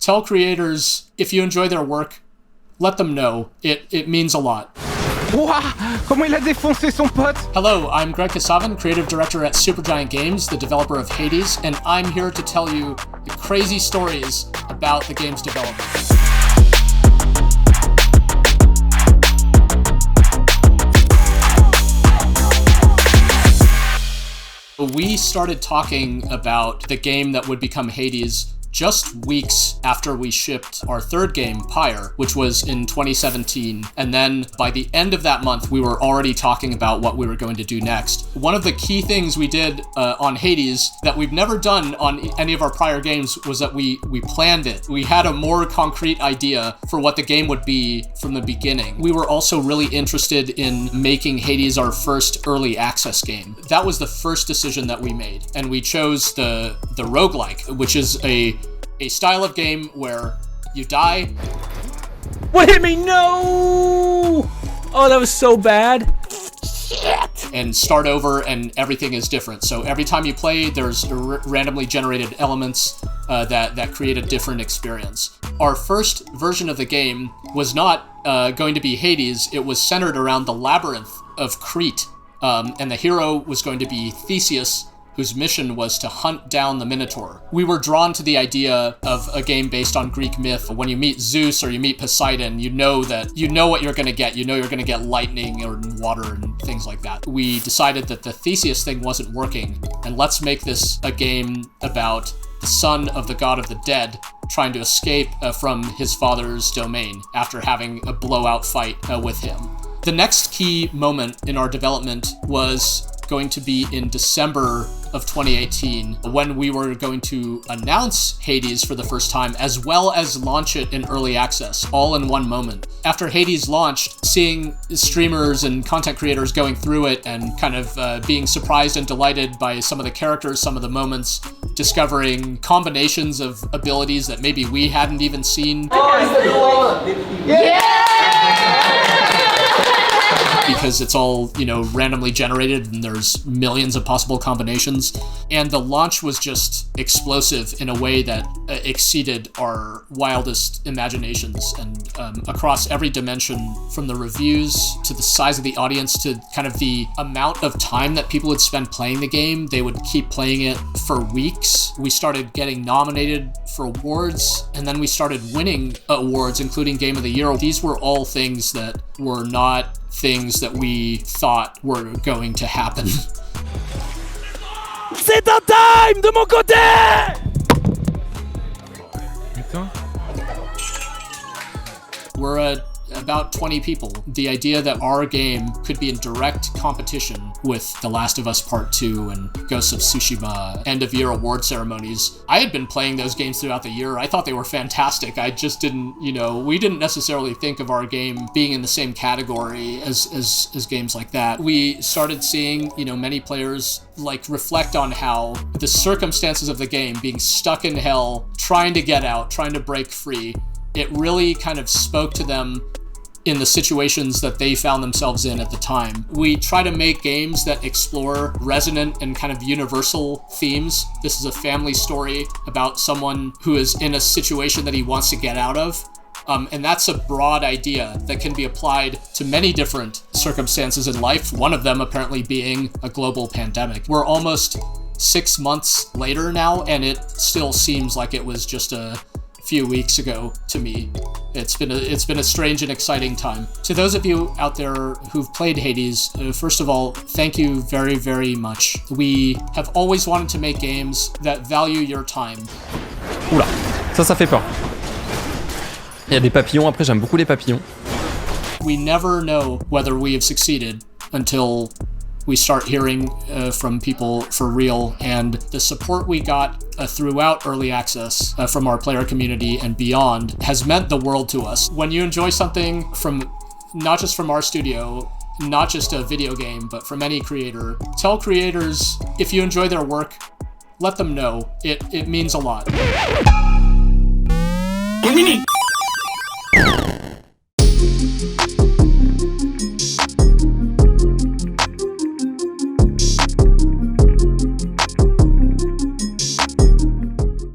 Tell creators, if you enjoy their work, let them know. It means a lot. Ouah, comment il a défoncé son pote. Hello, I'm Greg Kasavin, creative director at Supergiant Games, the developer of Hadès, and I'm here to tell you the crazy stories about the game's development. We started talking about the game that would become Hadès just weeks after we shipped our third game, Pyre, which was in 2017. And then by the end of that month, we were already talking about what we were going to do next. One of the key things we did on Hadès that we've never done on any of our prior games was that we planned it. We had a more concrete idea for what the game would be from the beginning. We were also really interested in making Hadès our first early access game. That was the first decision that we made. And we chose the roguelike, which is a style of game where you die. What hit me? No! Oh, that was so bad. Shit! And start over, and everything is different. So every time you play, there's randomly generated elements that create a different experience. Our first version of the game was not going to be Hadès. It was centered around the labyrinth of Crete. And the hero was going to be Theseus, whose mission was to hunt down the Minotaur. We were drawn to the idea of a game based on Greek myth. When you meet Zeus or you meet Poseidon, you know what you're gonna get. You know you're gonna get lightning or water and things like that. We decided that the Theseus thing wasn't working, and let's make this a game about the son of the god of the dead trying to escape from his father's domain after having a blowout fight with him. The next key moment in our development was going to be in December of 2018, when we were going to announce Hadès for the first time, as well as launch it in early access, all in one moment. After Hadès launched, seeing streamers and content creators going through it and kind of being surprised and delighted by some of the characters, some of the moments, discovering combinations of abilities that maybe we hadn't even seen. Because it's all, randomly generated and there's millions of possible combinations. And the launch was just explosive in a way that exceeded our wildest imaginations, and across every dimension, from the reviews to the size of the audience to kind of the amount of time that people would spend playing the game. They would keep playing it for weeks. We started getting nominated for awards, and then we started winning awards, including Game of the Year. These were all things that were not things that we thought were going to happen. C'est un time de mon côté! Putain. We're about 20 people. The idea that our game could be in direct competition with The Last of Us Part 2 and Ghosts of Tsushima end-of-year award ceremonies. I had been playing those games throughout the year. I thought they were fantastic. I just didn't, we didn't necessarily think of our game being in the same category as games like that. We started seeing, many players reflect on how the circumstances of the game, being stuck in hell, trying to get out, trying to break free, it really kind of spoke to them in the situations that they found themselves in at the time. We try to make games that explore resonant and kind of universal themes. This is a family story about someone who is in a situation that he wants to get out of. And that's a broad idea that can be applied to many different circumstances in life, one of them apparently being a global pandemic. We're almost 6 months later now, and it still seems like it was just a few weeks ago to me. It's been a strange and exciting time. To those of you out there who've played Hadès, first of all, thank you very, very much. We have always wanted to make games that value your time. Oula, ça fait peur. Il y a des papillons, après j'aime beaucoup les papillons. We never know whether we have succeeded until we start hearing from people for real, and the support we got throughout early access from our player community and beyond has meant the world to us. When you enjoy something from not just from our studio, not just a video game, but from any creator, tell creators, if you enjoy their work, let them know. It means a lot. Konbini!